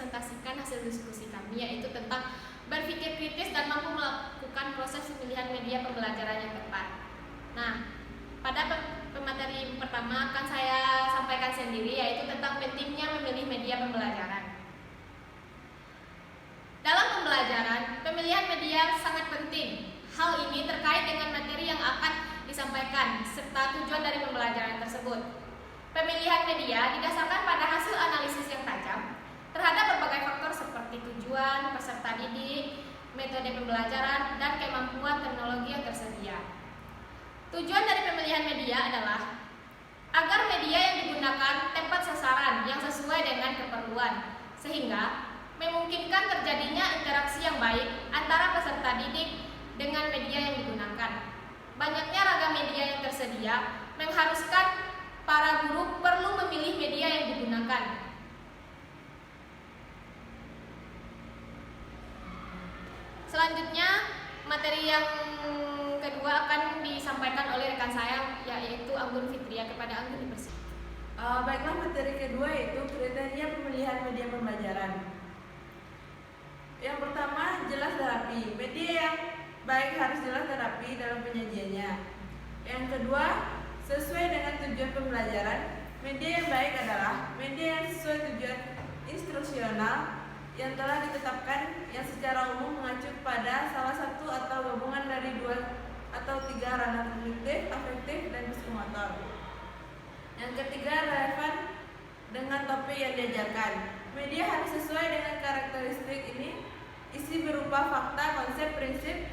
mempresentasikan hasil diskusi kami, yaitu tentang berpikir kritis dan mampu melakukan proses pemilihan media pembelajaran yang tepat. Nah, pada pemateri pertama akan saya sampaikan sendiri, yaitu tentang pentingnya memilih media pembelajaran. Dalam pembelajaran, pemilihan media sangat penting. Hal ini terkait dengan materi yang akan disampaikan serta tujuan dari pembelajaran tersebut. Pemilihan media didasarkan pada hasil analisis yang tajam terhadap berbagai faktor seperti tujuan, peserta didik, metode pembelajaran, dan kemampuan teknologi yang tersedia. Tujuan dari pemilihan media adalah agar media yang digunakan tepat sasaran yang sesuai dengan keperluan, sehingga memungkinkan terjadinya interaksi yang baik antara peserta didik dengan media yang digunakan. Banyaknya ragam media yang tersedia mengharuskan para guru perlu memilih media yang digunakan. Selanjutnya, materi yang kedua akan disampaikan oleh rekan saya, yaitu Anggun Fitria. Kepada Anggun dipersilakan. Baiklah, materi kedua yaitu kriteria pemilihan media pembelajaran. Yang pertama, jelas dan rapi. Media yang baik harus jelas dan rapi dalam penyajiannya. Yang kedua, sesuai dengan tujuan pembelajaran. Media yang baik adalah media yang sesuai tujuan instruksional yang telah ditetapkan, yang secara umum mengacu pada salah satu atau gabungan dari 2 atau 3 ranah kognitif, afektif, dan psikomotor. Yang ketiga, relevan dengan topik yang diajarkan. Media harus sesuai dengan karakteristik ini, isi berupa fakta, konsep, prinsip,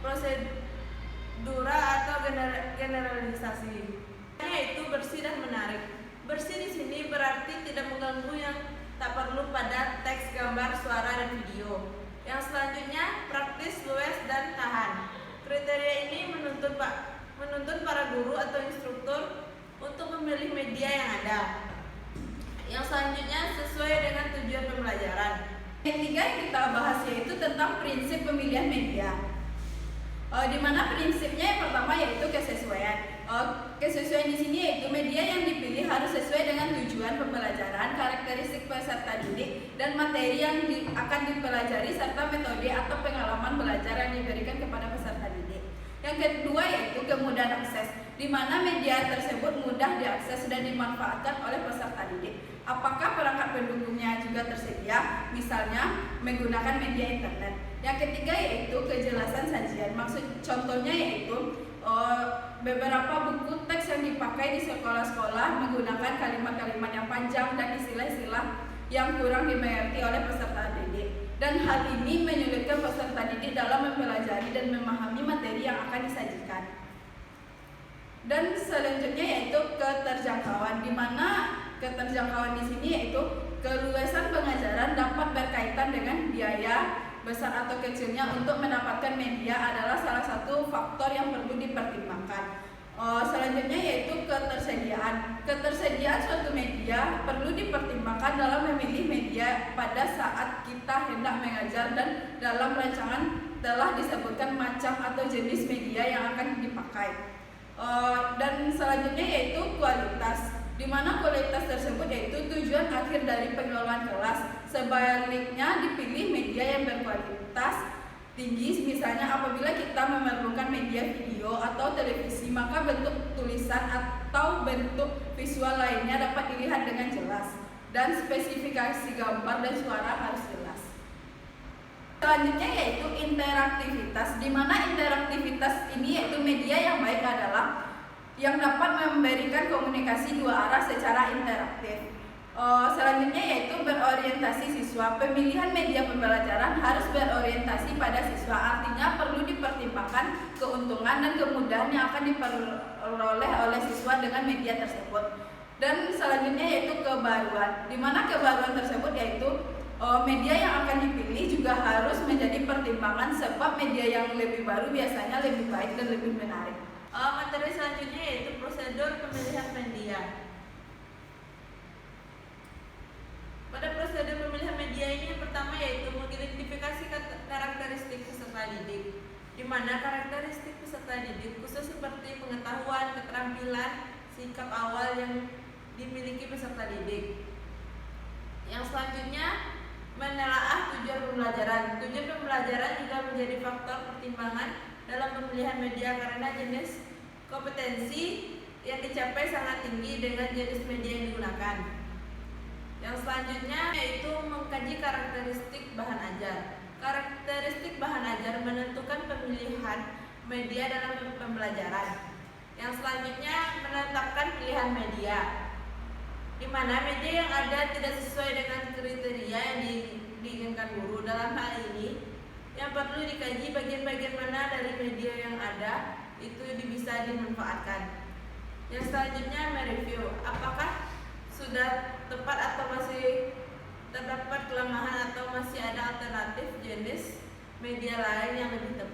prosedura, atau generalisasi. Yaitu bersih dan menarik. Bersih di sini berarti tidak mengganggu yang tak perlu pada teks, gambar, suara, dan video. Yang selanjutnya, praktis, luas, dan tahan. Kriteria ini menuntun para guru atau instruktur untuk memilih media yang ada. Yang selanjutnya, sesuai dengan tujuan pembelajaran. Yang ketiga yang kita bahas yaitu tentang prinsip pemilihan media. Di mana prinsipnya yang pertama yaitu kesesuaian. Kesesuaian di sini yaitu media yang dipilih harus sesuai dengan tujuan pembelajaran, karakteristik peserta didik, dan materi yang akan dipelajari serta metode atau pengalaman belajar yang diberikan kepada peserta didik. Yang kedua yaitu kemudahan akses, di mana media tersebut mudah diakses dan dimanfaatkan oleh peserta didik. Apakah perangkat pendukungnya juga tersedia, misalnya menggunakan media internet. Yang ketiga yaitu kejelasan sajian. Contohnya yaitu beberapa buku teks yang dipakai di sekolah-sekolah menggunakan kalimat-kalimat yang panjang dan istilah-istilah yang kurang dimengerti oleh peserta didik. Dan hal ini menyulitkan peserta didik dalam mempelajari dan memahami materi yang akan disajikan. Dan selanjutnya yaitu keterjangkauan, di mana keterjangkauan di sini yaitu keluasan pengajaran dapat berkaitan dengan biaya besar atau kecilnya untuk mendapatkan media adalah salah satu faktor yang perlu dipertimbangkan. Selanjutnya yaitu ketersediaan. Ketersediaan suatu media perlu dipertimbangkan dalam memilih media pada saat kita hendak mengajar, dan dalam rancangan telah disebutkan macam atau jenis media yang akan dipakai. Dan selanjutnya yaitu kualitas, di mana kualitas tersebut yaitu tujuan akhir dari pengelolaan kelas. Sebaliknya dipilih media yang berkualitas tinggi, misalnya apabila kita memerlukan media video atau televisi, maka bentuk tulisan atau bentuk visual lainnya dapat dilihat dengan jelas, dan spesifikasi gambar dan suara harus jelas. Selanjutnya yaitu interaktivitas, di mana interaktivitas ini yaitu media yang baik adalah yang dapat memberikan komunikasi dua arah secara interaktif. Selanjutnya yaitu berorientasi siswa. Pemilihan media pembelajaran harus berorientasi pada siswa, artinya perlu dipertimbangkan keuntungan dan kemudahan yang akan diperoleh oleh siswa dengan media tersebut. Dan selanjutnya yaitu kebaruan, di mana kebaruan tersebut yaitu media yang akan dipilih juga harus menjadi pertimbangan, sebab media yang lebih baru biasanya lebih baik dan lebih menarik. Materi selanjutnya yaitu prosedur pemilihan media. Pada prosedur pemilihan media ini yang pertama yaitu mengidentifikasi karakteristik peserta didik, di mana karakteristik peserta didik khusus seperti pengetahuan, keterampilan, sikap awal yang dimiliki peserta didik. Yang selanjutnya pembelajaran. Tujuan pembelajaran juga menjadi faktor pertimbangan dalam pemilihan media karena jenis kompetensi yang dicapai sangat tinggi dengan jenis media yang digunakan. Yang selanjutnya yaitu mengkaji karakteristik bahan ajar. Karakteristik bahan ajar menentukan pemilihan media dalam pembelajaran. Yang selanjutnya menetapkan pilihan media, di mana media yang ada tidak sesuai dengan kriteria yang diinginkan guru. Dalam hal ini, yang perlu dikaji bagian-bagian mana dari media yang ada itu bisa dimanfaatkan. Yang selanjutnya mereview, apakah sudah tepat atau masih terdapat kelemahan atau masih ada alternatif jenis media lain yang lebih tepat.